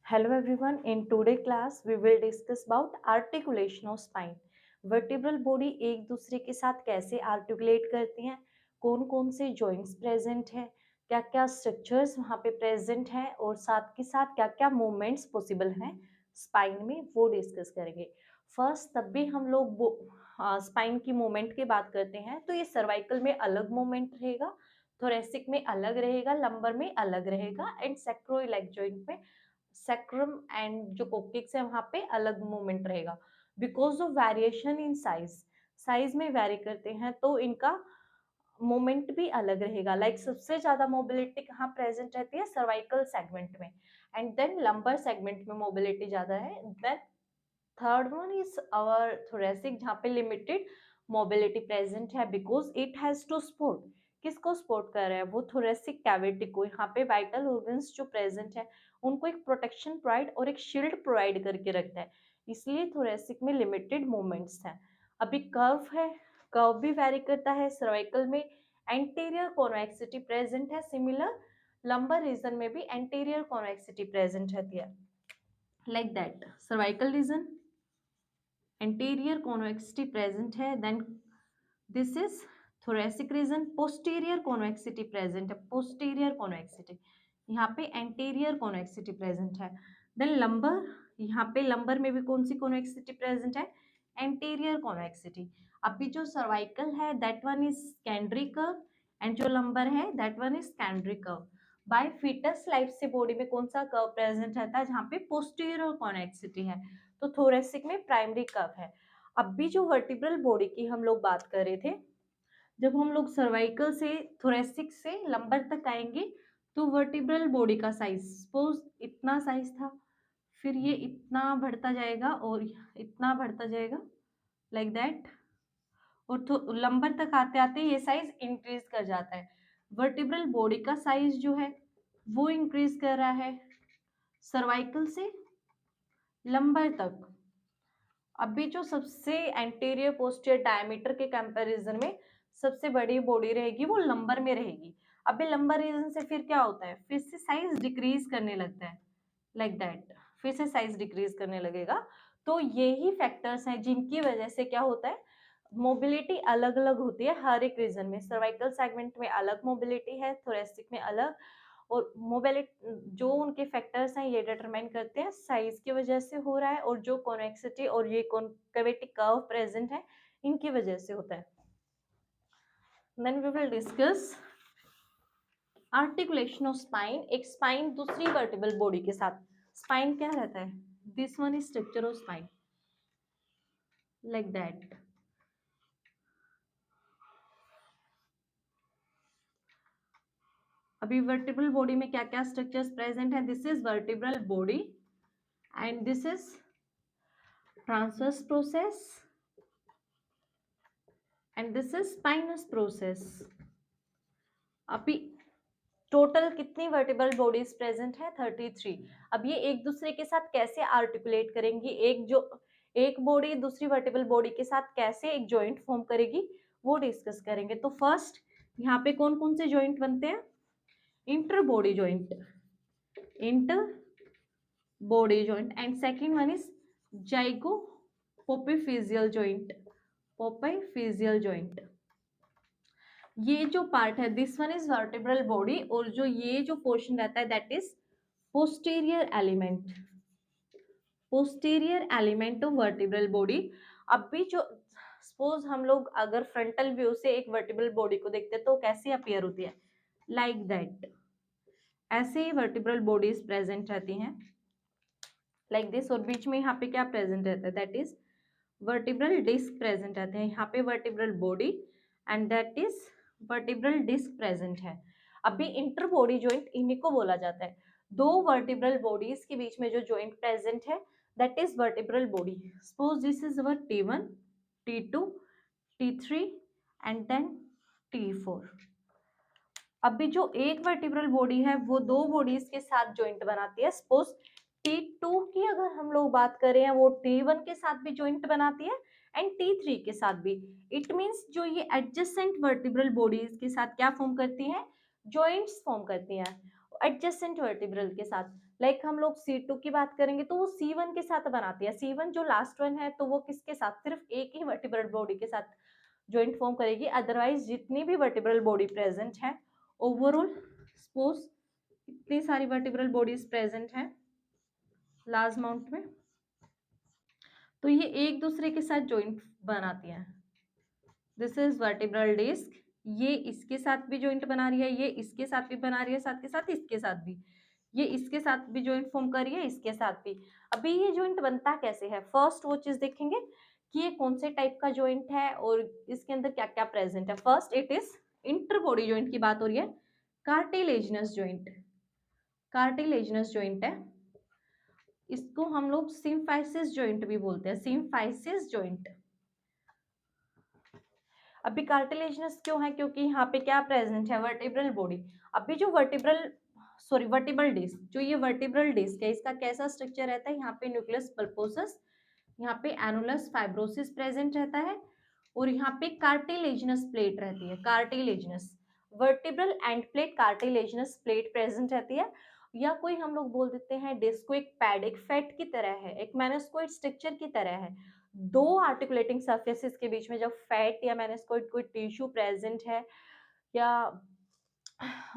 Hello everyone. In today class, we will discuss about articulation of spine. Vertebral body एक दूसरे के साथ कैसे आर्टिकुलेट करती हैं, कौन कौन से जॉइंट्स प्रेजेंट हैं, क्या क्या स्ट्रक्चर्स वहाँ पे प्रेजेंट हैं और साथ के साथ क्या क्या मूवमेंट्स पॉसिबल हैं स्पाइन में, वो डिस्कस करेंगे। फर्स्ट तब भी हम लोग स्पाइन की मूवमेंट की बात करते हैं तो ये सर्वाइकल में अलग मूवमेंट रहेगा, थोरेसिक में अलग रहेगा, लंबर में अलग रहेगा एंड सैक्रोइलैक जॉइंट में सैक्रम एंड जो कोक्सिक्स है वहां पे अलग मूवमेंट रहेगा because of variation in size. Size में वेरी करते हैं तो इनका मूवमेंट भी अलग रहेगा। लाइक सबसे ज्यादा मोबिलिटी कहाँ प्रेजेंट रहती है, सर्वाइकल सेगमेंट में, एंड देन लंबर सेगमेंट में मोबिलिटी ज्यादा है। Then third one is our thoracic जहाँ पे लिमिटेड मोबिलिटी प्रेजेंट है because it has to support. किसको सपोर्ट कर रहा है, वो थोरेसिक कैविटी को। यहाँ पे वाइटल ऑर्गन्स जो प्रेजेंट है उनको एक प्रोटेक्शन प्रोवाइड और एक शील्ड प्रोवाइड करके रखता है, इसलिए थोरेसिक में लिमिटेड मूवमेंट्स हैं। अभी कर्व है, कर्व भी वेरी करता है। सर्वाइकल में एंटीरियर कॉन्वेक्सिटी प्रेजेंट है, सिमिलर लंबर रीजन में भी एंटीरियर कॉन्वेक्सिटी प्रेजेंट रहती है। Like that cervical region anterior convexity present है, then this is thoracic region posterior convexity present है, posterior convexity यहाँ पे anterior convexity present है। then lumbar, यहाँ पे lumbar में भी कौन सी convexity present है, anterior convexity। अभी जो cervical है that one is secondary curve and जो lumbar है that one is secondary curve। By foetus life से बॉडी में कौन सा कर्व प्रेजेंट रहता है, जहाँ पे पोस्टीरियर कॉन्वेक्सिटी है, तो थोरेसिक में प्राइमरी कर्व है। अब भी जो वर्टिब्रल बॉडी की हम लोग बात कर रहे थे, जब हम लोग सर्वाइकल से थोरेसिक से लंबर तक आएंगे तो वर्टिब्रल बॉडी का साइज सपोज इतना साइज था, फिर ये इतना बढ़ता जाएगा और इतना बढ़ता जाएगा लाइक दैट, और तो लंबर तक आते आते ये साइज इंक्रीज कर जाता है। वर्टिब्रल बॉडी का साइज जो है वो इंक्रीज कर रहा है सर्वाइकल से लंबर तक। अभी जो सबसे एंटीरियर पोस्टीरियर डायमीटर के कंपैरिजन में सबसे बड़ी बॉडी रहेगी वो लंबर में रहेगी। अभी लंबर रीजन से फिर क्या होता है, फिर से साइज डिक्रीज करने लगता है लाइक दैट, फिर से साइज डिक्रीज करने लगेगा। तो यही फैक्टर्स हैं जिनकी वजह से क्या होता है, मोबिलिटी अलग अलग होती है हर एक रीजन में। सर्वाइकल सेगमेंट में अलग मोबिलिटी है, थोरेसिक में अलग, और मोबिलिटी जो उनके फैक्टर्स हैं ये डिटरमाइन करते हैं साइज की वजह से हो रहा है, और जो कॉन्वेक्सिटी और ये कॉन्केविटी कर्व प्रेजेंट है इनकी वजह से होता है। Then we will discuss articulation of spine. एक स्पाइन दूसरी वर्टिबल बॉडी के साथ, स्पाइन क्या रहता है, this one is structure of spine like that. अभी वर्टिब्रल बॉडी में क्या क्या स्ट्रक्चर्स प्रेजेंट है, this is vertebral body and this is transverse process and this is spinous process. अभी टोटल कितनी वर्टिब्रल बॉडीज प्रेजेंट है, 33। अब ये एक दूसरे के साथ कैसे आर्टिकुलेट करेंगी, एक बॉडी दूसरी वर्टिब्रल बॉडी के साथ कैसे एक जॉइंट फॉर्म करेगी वो डिस्कस करेंगे। तो फर्स्ट यहाँ पे कौन कौन से जॉइंट बनते हैं, inter body joint, inter body joint, and second one is zygapophyseal joint, zygapophyseal joint. ये जो पार्ट है this one is vertebral body, और जो ये जो पोर्शन रहता है that is posterior element, posterior element of vertebral body. अब भी जो सपोज हम लोग अगर फ्रंटल व्यू से एक वर्टिब्रल बॉडी को देखते हैं तो कैसी अपीयर होती है, लाइक दैट, ऐसे ही वर्टिब्रल बॉडीज प्रेजेंट रहती हैं लाइक दिस। और बीच में यहाँ पे क्या प्रेजेंट रहता है, that is vertebral disc present रहते हैं। यहाँ पे vertebral body and that is vertebral disc present है। अभी इंटर बॉडी जॉइंट इन्हीं को बोला जाता है, दो वर्टिब्रल बॉडीज के बीच में जो जॉइंट प्रेजेंट है that is vertebral body. Suppose this is our T1, T2, T3 and then T4। अभी जो एक वर्टिब्रल बॉडी है वो दो बॉडीज के साथ जॉइंट बनाती है। सपोज T2 की अगर हम लोग बात करें वो T1 के साथ भी जॉइंट बनाती है एंड T3 के साथ भी। इट मींस जो ये एडजेसेंट वर्टिब्रल बॉडीज के साथ क्या फॉर्म करती हैं, जॉइंट्स फॉर्म करती हैं एडजेसेंट वर्टिब्रल के साथ। लाइक हम लोग C2 की बात करेंगे तो वो C1 के साथ बनाती है। C1 जो लास्ट वन है तो वो किसके साथ, सिर्फ एक ही वर्टिब्रल बॉडी के साथ जॉइंट फॉर्म करेगी। अदरवाइज जितनी भी वर्टिब्रल बॉडी प्रेजेंट है ओवरऑल, सपोज इतनी सारी वर्टिब्रल बॉडीज प्रेजेंट है लार्ज अमाउंट में, तो ये एक दूसरे के साथ जॉइंट बनाती हैं। दिस इज वर्टिब्रल डिस्क, ये इसके साथ भी जॉइंट बना रही है, ये इसके साथ भी बना रही है, साथ के साथ इसके साथ भी, ये इसके साथ भी जॉइंट फॉर्म कर रही है, इसके साथ भी। अभी ये जॉइंट बनता कैसे है, फर्स्ट वो चीज देखेंगे कि ये कौन से टाइप का जॉइंट है और इसके अंदर क्या क्या प्रेजेंट है। First it is inter body joint की बात हो रही है, कार्टिलेजिनस जॉइंट, कार्टिलेजिनस जॉइंट है, इसको हम लोग सिम्फाइसिस जॉइंट भी बोलते हैं, सिम्फाइसिस जॉइंट। अभी कार्टिलेजिनस क्यों है, क्योंकि यहाँ पे क्या प्रेजेंट है, वर्टिब्रल बॉडी। अभी जो वर्टिब्रल डिस्क, जो ये वर्टिब्रल डिस्क है, इसका कैसा स्ट्रक्चर रहता है, यहाँ पे न्यूक्लियस पल्पोसस, यहाँ पे एनुलस फाइब्रोसिस प्रेजेंट रहता है और यहाँ पे कार्टिलेजिनस प्लेट रहती है, cartilaginous vertebral end plate, cartilaginous plate present रहती है। या कोई हम लोग बोल देते हैं डिस्क को एक पैड, एक फैट की तरह है, एक मेनिस्कोइड स्ट्रक्चर की तरह है। दो आर्टिकुलेटिंग सरफेसेस के बीच में जब फैट या मेनिस्कोइड कोई टिश्यू प्रेजेंट है, या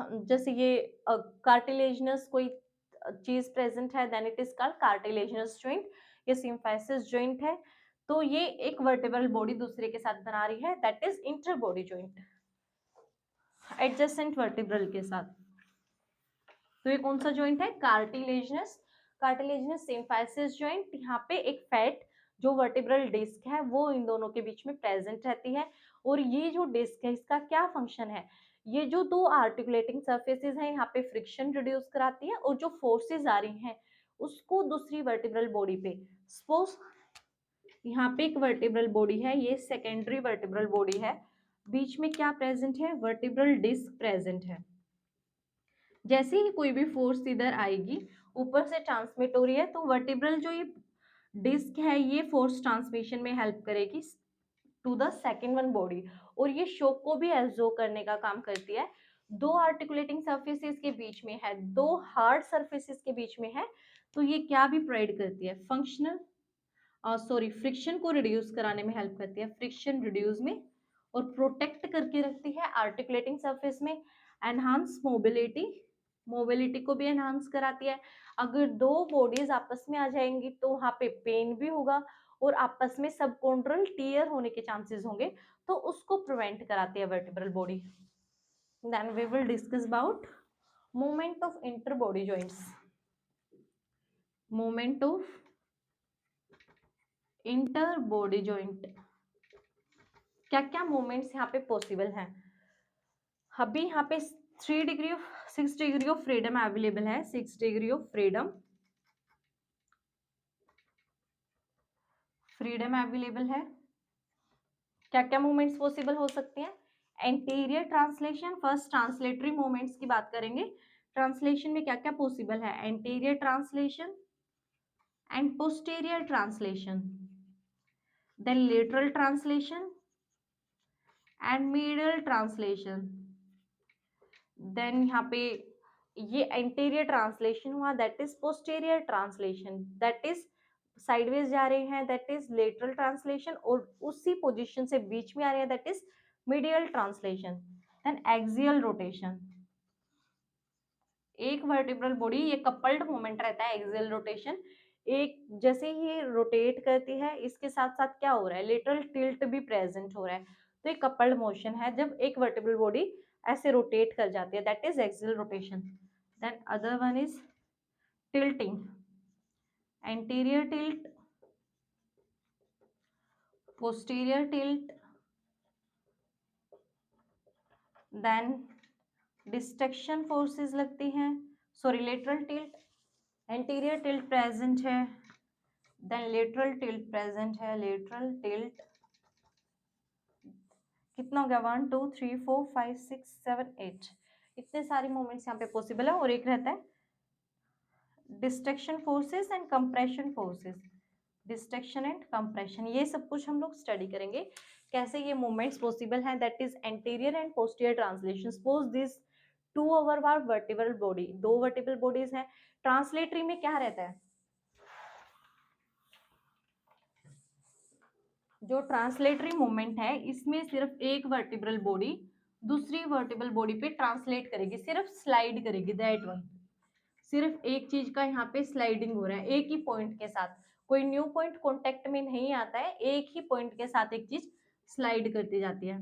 जैसे ये कार्टिलेजिनस कोई चीज प्रेजेंट है, then it is called cartilaginous joint, ये सिम्फाइसिस जॉइंट है। तो ये एक वर्टिब्रल बॉडी दूसरे के साथ बना रही है, that is inter body joint, adjacent vertebral के साथ। तो ये कौन सा जॉइंट है, कार्टिलेजिनस, कार्टिलेजिनस सिम्फाइसिस जॉइंट। यहाँ पे एक फैट जो वर्टिब्रल डिस्क है वो इन दोनों के बीच में प्रेजेंट रहती है। और ये जो डिस्क है इसका क्या फंक्शन है, ये जो दो आर्टिकुलेटिंग सरफेसेस हैं यहाँ पे फ्रिक्शन रिड्यूस कराती है और जो फोर्सेस आ रही हैं उसको दूसरी वर्टिब्रल बॉडी पे, सपोज यहाँ पे एक वर्टिब्रल बॉडी है, ये सेकेंडरी वर्टिब्रल बॉडी है, बीच में क्या प्रेजेंट है, वर्टिब्रल डिस्क प्रेजेंट है। जैसे ही कोई भी फोर्स इधर आएगी ऊपर से ट्रांसमिट हो रही है, तो वर्टिब्रल जो ये डिस्क है ये फोर्स ट्रांसमिशन में हेल्प करेगी to the second one body, और ये शॉक को भी एब्जॉर्ब करने का काम करती है। दो आर्टिकुलेटिंग सरफेसेस के बीच में है, दो हार्ड सरफेसेस के बीच में है, तो ये क्या भी प्रोवाइड करती है, फंक्शनल फ्रिक्शन को रिड्यूस कराने में हेल्प करती है, फ्रिक्शन रिड्यूस में, और प्रोटेक्ट करके रखती है आर्टिकुलेटिंग सरफेस में, एनहांस मोबिलिटी, मोबिलिटी को भी एनहांस कराती है। अगर दो बॉडीज आपस में आ जाएंगी तो वहां पे पेन भी होगा और आपस में सबकोंड्रल टीयर होने के चांसेस होंगे, तो उसको प्रिवेंट कराती है vertebral body. Then we will discuss about movement of inter body joints, movement of inter body joint, क्या क्या मूवमेंट्स यहाँ पे पॉसिबल हैं। अभी यहाँ पे 6 डिग्री ऑफ फ्रीडम अवेलेबल है, 6 degree of freedom, freedom available है। क्या क्या मूवमेंट्स पॉसिबल हो सकते हैं, anterior translation, first translatory movements की बात करेंगे। ट्रांसलेशन में क्या क्या पॉसिबल है, anterior translation and posterior translation, then lateral translation and medial translation. Then यहाँ पे ये एंटीरियर ट्रांसलेशन हुआ, that is posterior translation, that is sideways जा रहे हैं, दैट इज लेटरल ट्रांसलेशन, और उसी पोजीशन से बीच में आ रहे हैं, that is medial translation. Then axial rotation, एक वर्टिब्रल बॉडी ये कपल्ड मोमेंट रहता है, एक्सियल रोटेशन, एक जैसे ही रोटेट करती है इसके साथ साथ क्या हो रहा है, लेटरल टिल्ट भी प्रेजेंट हो रहा है, तो एक कपल्ड मोशन है जब एक वर्टिब्रल बॉडी ऐसे रोटेट कर जाती है, that is axial rotation. Then other one is tilting, anterior tilt, posterior tilt, then distraction forces लगती हैं, lateral tilt, anterior tilt present है, देन लेटरल टिल्ट प्रेजेंट है, लेटरल टिल्ट कितना हो गया, 1 2 3 4 5 6 7 8, इतने सारे मूवमेंट्स यहाँ पे पॉसिबल है। और एक रहता है distraction forces and compression forces, distraction and compression, ये सब कुछ हम लोग स्टडी करेंगे कैसे ये मूवमेंट्स पॉसिबल हैं, that is anterior and posterior translation. Suppose this two over vertebral body, दो वर्टिब्रल बॉडीज हैं। ट्रांसलेटरी में क्या रहता है, जो ट्रांसलेटरी मूवमेंट है इसमें सिर्फ एक वर्टिब्रल बॉडी दूसरी वर्टिब्रल बॉडी पे ट्रांसलेट करेगी, सिर्फ स्लाइड करेगी, दैट वन। सिर्फ एक चीज का यहाँ पे स्लाइडिंग हो रहा है एक ही पॉइंट के साथ, कोई न्यू पॉइंट कांटेक्ट में नहीं आता है, एक ही पॉइंट के साथ एक चीज स्लाइड करती जाती है।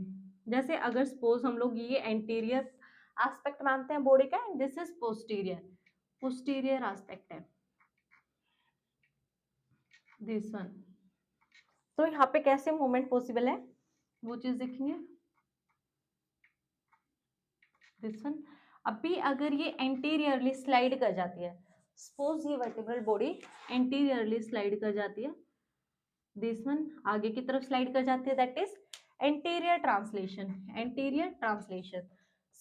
जैसे अगर सपोज हम लोग ये एंटीरियर एस्पेक्ट मानते हैं बॉडी का, and this is posterior, posterior aspect है दिस वन। तो यहाँ पे कैसे मूवमेंट पॉसिबल है वो चीज देखेंगे, दिस वन। अभी अगर ये एंटीरियरली स्लाइड कर जाती है, सपोज ये वर्टिब्रल बॉडी एंटीरियरली स्लाइड कर जाती है, दिस वन आगे की तरफ स्लाइड कर जाती है, that is anterior translation, anterior translation.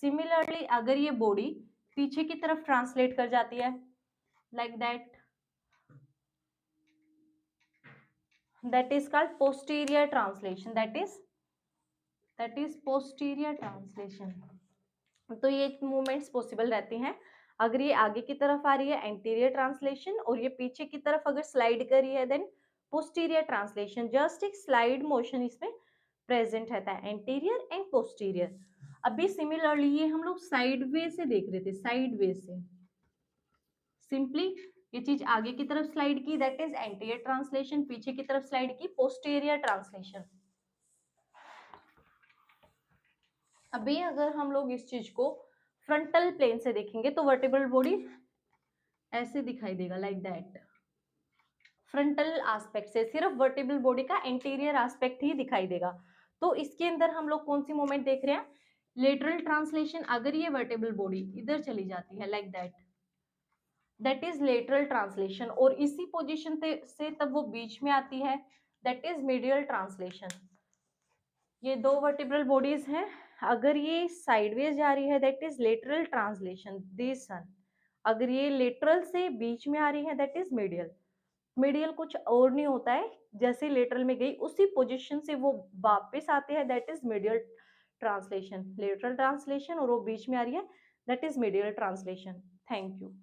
Similarly अगर ये बॉडी पीछे की तरफ ट्रांसलेट कर जाती है, like that, that is called posterior translation, that is posterior translation। तो ये मूवमेंट्स पॉसिबल रहती हैं अगर ये आगे की तरफ आ रही है एंटीरियर ट्रांसलेशन, और ये पीछे की तरफ अगर स्लाइड कर रही है देन पोस्टीरियर ट्रांसलेशन। जस्ट एक स्लाइड मोशन इसमें प्रेजेंट रहता है, एंटीरियर एंड पोस्टीरियर। अभी सिमिलरली ये हम लोग साइड वे से देख रहे थे, साइड वे से सिंपली ये चीज आगे की तरफ स्लाइड की, दैट इज एंटीरियर ट्रांसलेशन, पीछे की तरफ स्लाइड की पोस्टीरियर ट्रांसलेशन। अभी अगर हम लोग इस चीज को फ्रंटल प्लेन से देखेंगे तो वर्टिब्रल बॉडी ऐसे दिखाई देगा, लाइक दैट। फ्रंटल एस्पेक्ट से सिर्फ वर्टिब्रल बॉडी का एंटीरियर एस्पेक्ट ही दिखाई देगा। तो इसके अंदर हम लोग कौन सी मूवमेंट देख रहे हैं, लेटरल ट्रांसलेशन। अगर ये वर्टिब्रल बॉडी इधर चली जाती है like that, that is lateral translation, और इसी पोजीशन से तब वो बीच में आती है, दैट इज मीडियल ट्रांसलेशन। ये दो वर्टिब्रल बॉडीज हैं, अगर ये साइडवेज जा रही है that is lateral translation, this one. अगर ये लेटरल से बीच में आ रही है दैट इज मीडियल। मीडियल कुछ और नहीं होता है, जैसे लेटरल में गई उसी पोजीशन से वो वापस आते हैं, that is medial translation. Lateral translation और वो बीच में आ रही है, that is medial translation. Thank you.